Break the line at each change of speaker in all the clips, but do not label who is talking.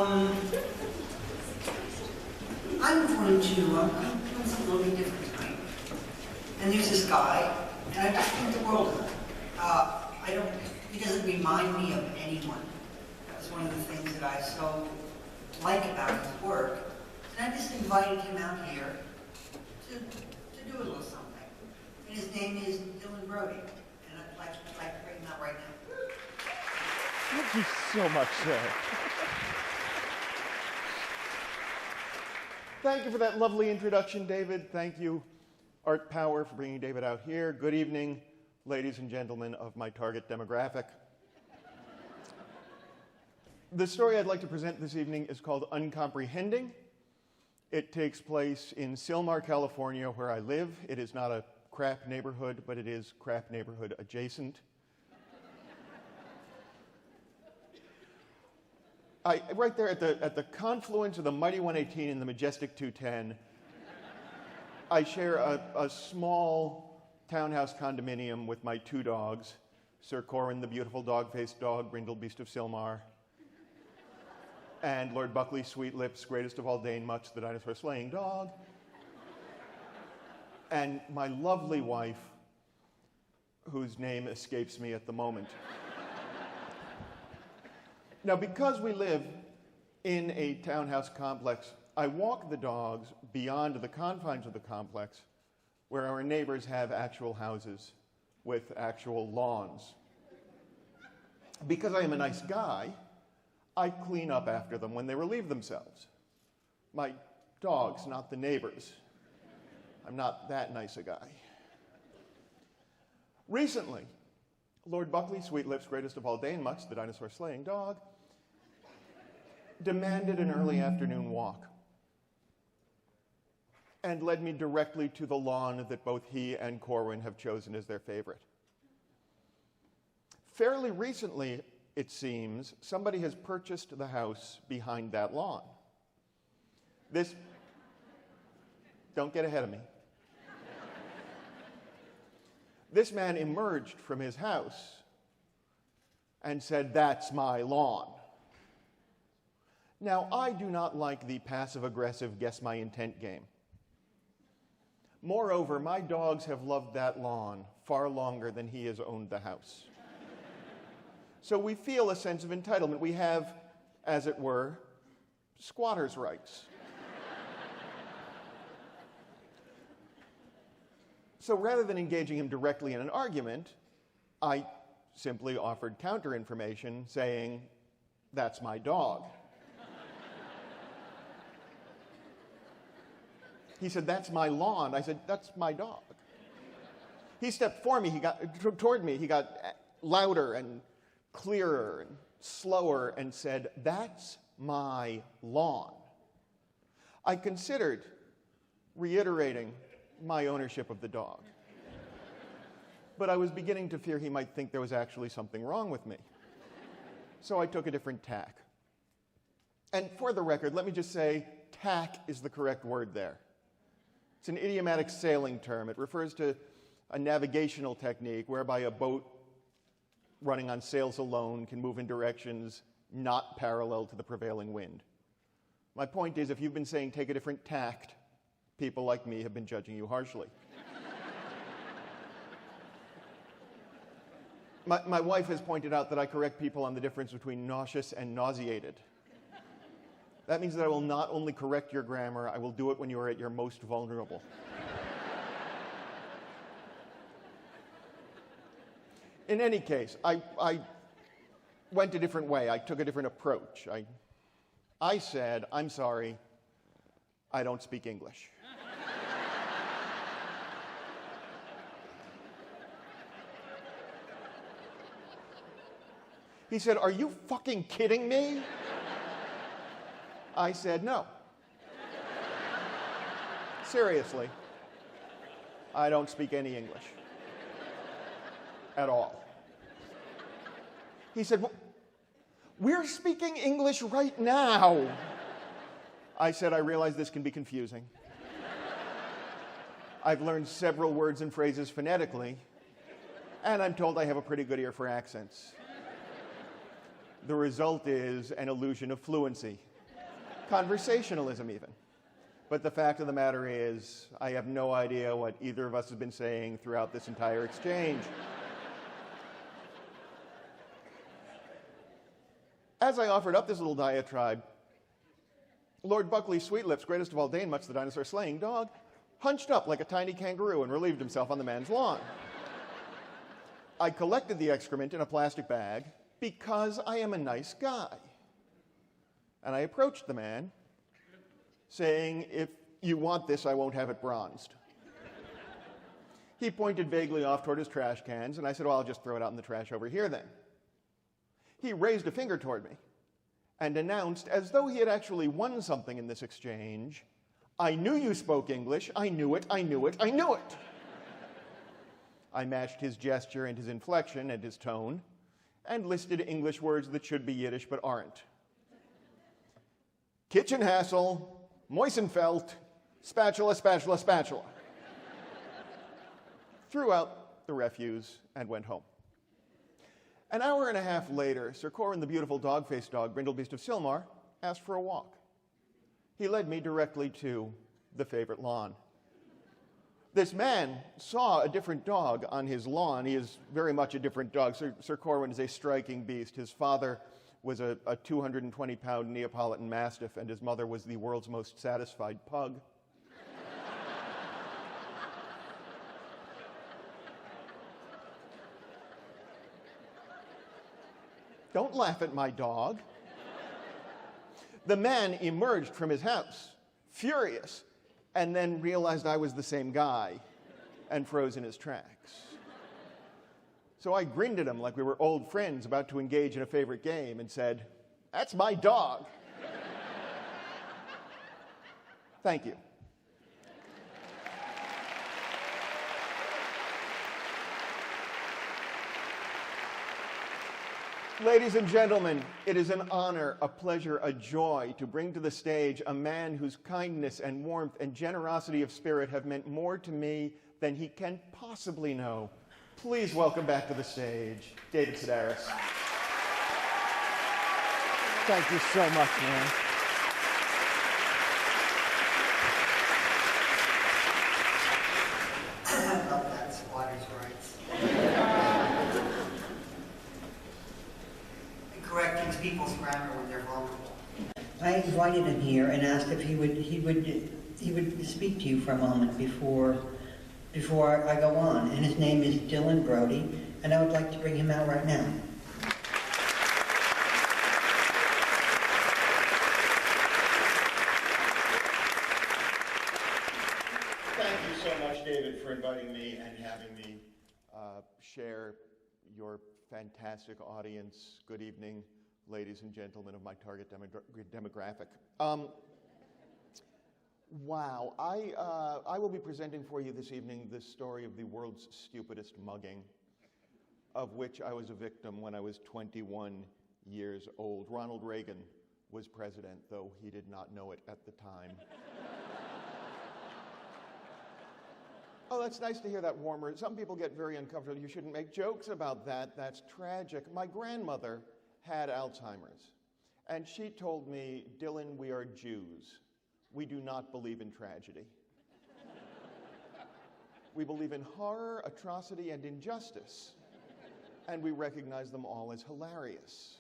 I'm going to do something a little bit different tonight. And there's this guy, and I just think the world of him. He doesn't remind me of anyone. That was one of the things that I so like about his work. And I just invited him out here to do a little something. And his name is Dylan Brody. And I'd like to bring him out right now.
Thank you so much, sir. Thank you for that lovely introduction, David. Thank you, Art Power, for bringing David out here. Good evening, ladies and gentlemen of my target demographic. The story I'd like to present this evening is called Uncomprehending. It takes place in Sylmar, California, where I live. It is not a crap neighborhood, but it is crap neighborhood adjacent. Right there at the confluence of the mighty 118 and the majestic 210, I share a small townhouse condominium with my two dogs, Sir Corin, the beautiful dog-faced dog, brindle beast of Sylmar, and Lord Buckley, Sweet Lips, greatest of all Dane Much, the dinosaur-slaying dog, and my lovely wife, whose name escapes me at the moment. Now, because we live in a townhouse complex, I walk the dogs beyond the confines of the complex, where our neighbors have actual houses with actual lawns. Because I am a nice guy, I clean up after them when they relieve themselves. My dogs, not the neighbors. I'm not that nice a guy. Recently, Lord Buckley, Sweet Lips, greatest of all Dane Much, the dinosaur-slaying dog, demanded an early afternoon walk and led me directly to the lawn that both he and Corwin have chosen as their favorite. Fairly recently, it seems, somebody has purchased the house behind that lawn. Don't get ahead of me. This man emerged from his house and said, "That's my lawn." Now, I do not like the passive-aggressive guess my intent game. Moreover, my dogs have loved that lawn far longer than he has owned the house. So we feel a sense of entitlement. We have, as it were, squatters' rights. So rather than engaging him directly in an argument, I simply offered counter-information saying, "That's my dog." He said, "That's my lawn." I said, "That's my dog." He stepped toward me. He got louder and clearer and slower and said, "That's my lawn." I considered reiterating my ownership of the dog, but I was beginning to fear he might think there was actually something wrong with me. So I took a different tack. And for the record, let me just say, tack is the correct word there. It's an idiomatic sailing term. It refers to a navigational technique whereby a boat running on sails alone can move in directions not parallel to the prevailing wind. My point is, if you've been saying take a different tact, people like me have been judging you harshly. My wife has pointed out that I correct people on the difference between nauseous and nauseated. That means that I will not only correct your grammar, I will do it when you are at your most vulnerable. In any case, I went a different way. I took a different approach. I said, "I'm sorry, I don't speak English." He said, "Are you fucking kidding me?" I said, "No. Seriously, I don't speak any English at all." He said, "Well, we're speaking English right now." I said, "I realize this can be confusing. I've learned several words and phrases phonetically, and I'm told I have a pretty good ear for accents. The result is an illusion of fluency. conversationalism even. But the fact of the matter is, I have no idea what either of us has been saying throughout this entire exchange. As I offered up this little diatribe, Lord Buckley Sweetlips, greatest of all Dane, much the dinosaur slaying dog, hunched up like a tiny kangaroo and relieved himself on the man's lawn. I collected the excrement in a plastic bag because I am a nice guy. And I approached the man, saying, "If you want this, I won't have it bronzed." He pointed vaguely off toward his trash cans, and I said, "Well, I'll just throw it out in the trash over here then." He raised a finger toward me and announced, as though he had actually won something in this exchange, "I knew you spoke English. I knew it, I knew it, I knew it." I matched his gesture and his inflection and his tone and listed English words that should be Yiddish but aren't. Kitchen hassle, moistenfelt, spatula, spatula, spatula. Threw out the refuse and went home. An hour and a half later, Sir Corin, the beautiful dog-faced dog, Brindlebeast of Silmar, asked for a walk. He led me directly to the favorite lawn. This man saw a different dog on his lawn. He is very much a different dog. Sir Corwin is a striking beast. His father was a 220-pound Neapolitan Mastiff, and his mother was the world's most satisfied pug. Don't laugh at my dog. The man emerged from his house, furious, and then realized I was the same guy and froze in his tracks. So I grinned at him like we were old friends about to engage in a favorite game and said, "That's my dog." Thank you. Ladies and gentlemen, it is an honor, a pleasure, a joy to bring to the stage a man whose kindness and warmth and generosity of spirit have meant more to me than he can possibly know. Please welcome back to the stage, David Sedaris. Thank you so much, man.
I love that, squatters' rights. Correcting people's grammar when they're vulnerable. I invited him here and asked if he would speak to you for a moment before I go on. And his name is Dylan Brody, and I would like to bring him out right now.
Thank you so much, David, for inviting me and having me share your fantastic audience. Good evening, ladies and gentlemen of my target demographic. Wow, I will be presenting for you this evening the story of the world's stupidest mugging, of which I was a victim when I was 21 years old. Ronald Reagan was president, though he did not know it at the time. Oh, that's nice to hear that warmer. Some people get very uncomfortable. You shouldn't make jokes about that. That's tragic. My grandmother had Alzheimer's, and she told me, "Dylan, we are Jews. We do not believe in tragedy. We believe in horror, atrocity, and injustice, and we recognize them all as hilarious."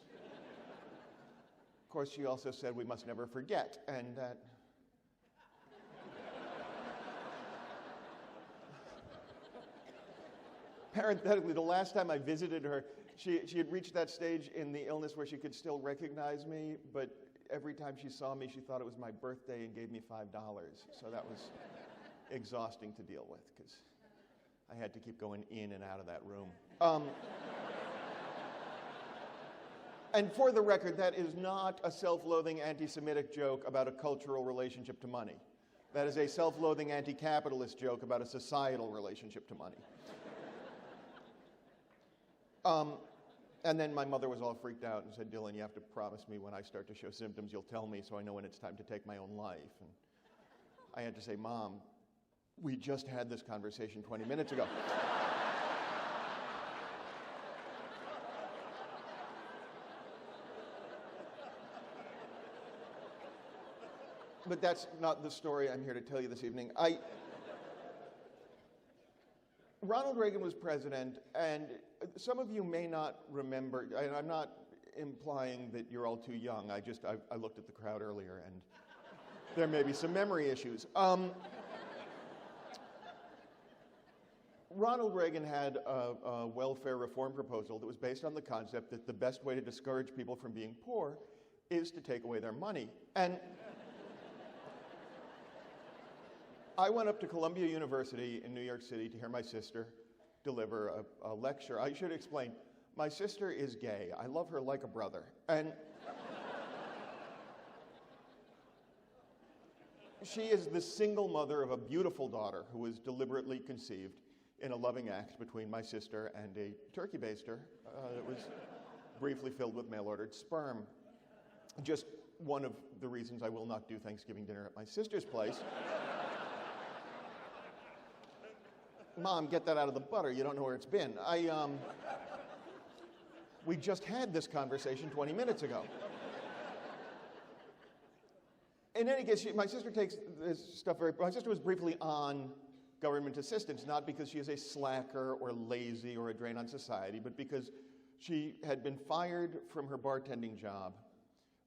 Of course, she also said we must never forget, and that parenthetically, the last time I visited her, she had reached that stage in the illness where she could still recognize me, but every time she saw me, she thought it was my birthday and gave me $5. So that was exhausting to deal with because I had to keep going in and out of that room. And for the record, that is not a self-loathing anti-Semitic joke about a cultural relationship to money. That is a self-loathing anti-capitalist joke about a societal relationship to money. And then my mother was all freaked out and said, "Dylan, you have to promise me when I start to show symptoms, you'll tell me so I know when it's time to take my own life." And I had to say, "Mom, we just had this conversation 20 minutes ago." But that's not the story I'm here to tell you this evening. Ronald Reagan was president, and some of you may not remember, and I'm not implying that you're all too young. I looked at the crowd earlier, and there may be some memory issues. Ronald Reagan had a welfare reform proposal that was based on the concept that the best way to discourage people from being poor is to take away their money. And I went up to Columbia University in New York City to hear my sister deliver a lecture. I should explain, my sister is gay. I love her like a brother. And she is the single mother of a beautiful daughter who was deliberately conceived in a loving act between my sister and a turkey baster that was briefly filled with mail-ordered sperm. Just one of the reasons I will not do Thanksgiving dinner at my sister's place. Mom, get that out of the butter. You don't know where it's been. We just had this conversation 20 minutes ago. In any case, my sister takes this stuff my sister was briefly on government assistance, not because she is a slacker or lazy or a drain on society, but because she had been fired from her bartending job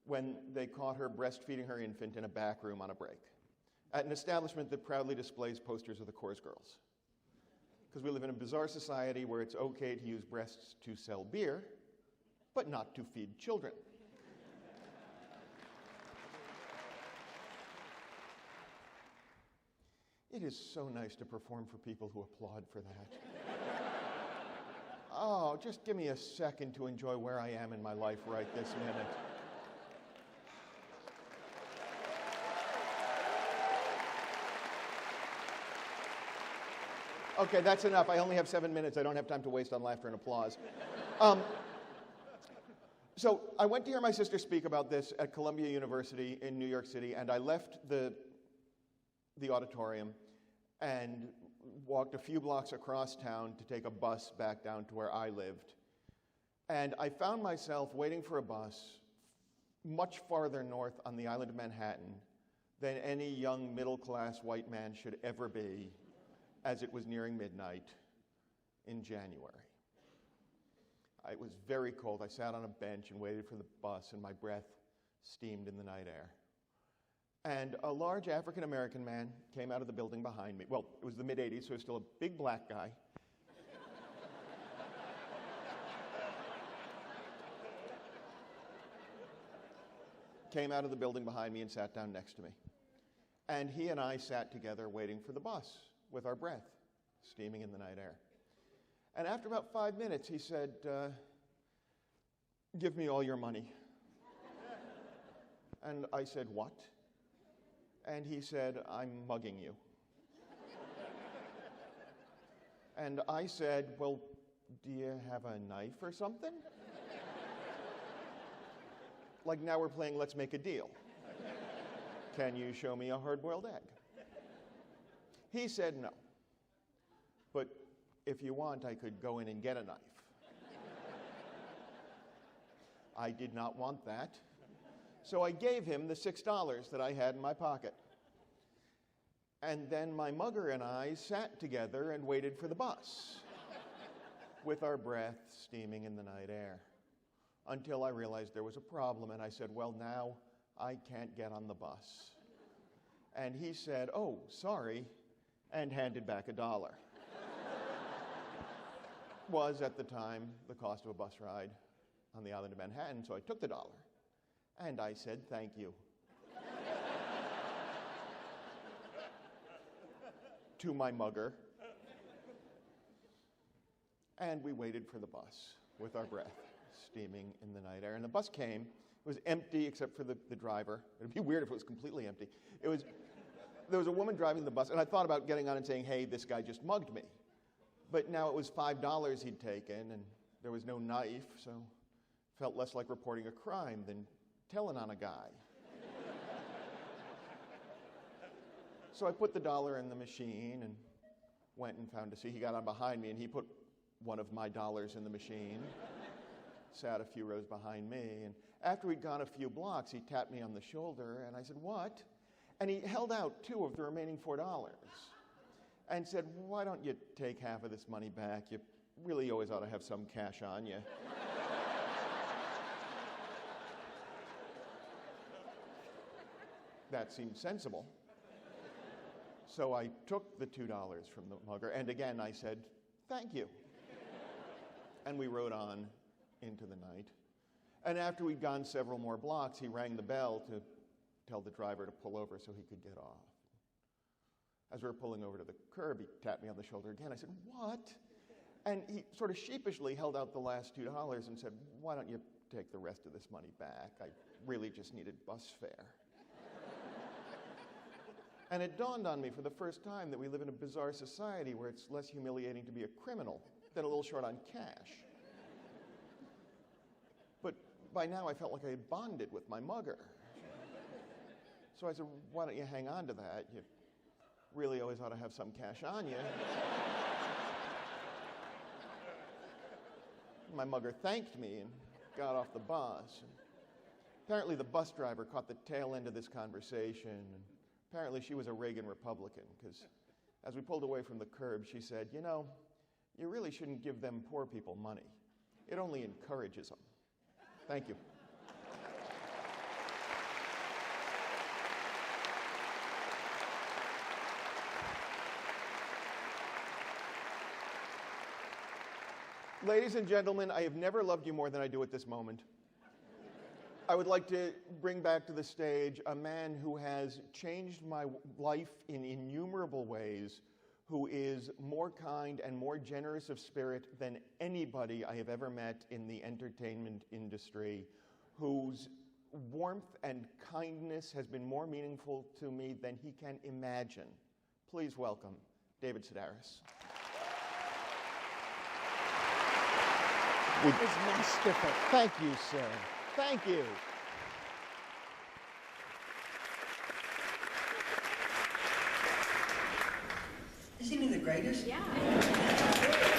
when they caught her breastfeeding her infant in a back room on a break at an establishment that proudly displays posters of the Coors Girls. Because we live in a bizarre society where it's okay to use breasts to sell beer, but not to feed children. It is so nice to perform for people who applaud for that. Oh, just give me a second to enjoy where I am in my life right this minute. Okay, that's enough. I only have 7 minutes. I don't have time to waste on laughter and applause. So I went to hear my sister speak about this at Columbia University in New York City, and I left the auditorium and walked a few blocks across town to take a bus back down to where I lived. And I found myself waiting for a bus much farther north on the island of Manhattan than any young middle-class white man should ever be, as it was nearing midnight in January. It was very cold. I sat on a bench and waited for the bus, and my breath steamed in the night air. And a large African-American man came out of the building behind me. Well, it was the mid-'80s, so it was still a big black guy. Came out of the building behind me and sat down next to me. And he and I sat together waiting for the bus with our breath steaming in the night air. And after about 5 minutes, he said, "Give me all your money." And I said, "What?" And he said, "I'm mugging you." And I said, "Well, do you have a knife or something?" Like now we're playing Let's Make a Deal. Can you show me a hard-boiled egg? He said no. But if you want, I could go in and get a knife. I did not want that. So I gave him the $6 that I had in my pocket. And then my mugger and I sat together and waited for the bus with our breath steaming in the night air until I realized there was a problem. And I said, "Well, now I can't get on the bus." And he said, "Oh, sorry," and handed back $1. Was at the time the cost of a bus ride on the island of Manhattan, so I took the $1 and I said, "Thank you." To my mugger. And we waited for the bus with our breath steaming in the night air. And the bus came. It was empty except for the driver. It would be weird if it was completely empty. There was a woman driving the bus, and I thought about getting on and saying, "Hey, this guy just mugged me." But now it was $5 he'd taken, and there was no knife, so it felt less like reporting a crime than telling on a guy. So I put the $1 in the machine and went and found a seat. He got on behind me, and he put one of my dollars in the machine, sat a few rows behind me, and after we'd gone a few blocks, he tapped me on the shoulder, and I said, "What?" And he held out 2 of the remaining $4 and said, why don't you take half of this money back? You really always ought to have some cash on you. That seemed sensible. So I took the $2 from the mugger, and again I said, thank you. And we rode on into the night. And after we'd gone several more blocks, he rang the bell to tell the driver to pull over so he could get off. As we were pulling over to the curb, he tapped me on the shoulder again. I said, what? And he sort of sheepishly held out the last $2 and said, why don't you take the rest of this money back? I really just needed bus fare. And it dawned on me for the first time that we live in a bizarre society where it's less humiliating to be a criminal than a little short on cash. But by now I felt like I had bonded with my mugger. So I said, why don't you hang on to that? You really always ought to have some cash on you. My mugger thanked me and got off the bus. And apparently the bus driver caught the tail end of this conversation. And apparently she was a Reagan Republican, because as we pulled away from the curb, she said, you know, you really shouldn't give them poor people money. It only encourages them. Thank you. Ladies and gentlemen, I have never loved you more than I do at this moment. I would like to bring back to the stage a man who has changed my life in innumerable ways, who is more kind and more generous of spirit than anybody I have ever met in the entertainment industry, whose warmth and kindness has been more meaningful to me than he can imagine. Please welcome David Sedaris.
That was masterful.
Thank you, sir. Thank you.
Isn't he the greatest?
Yeah.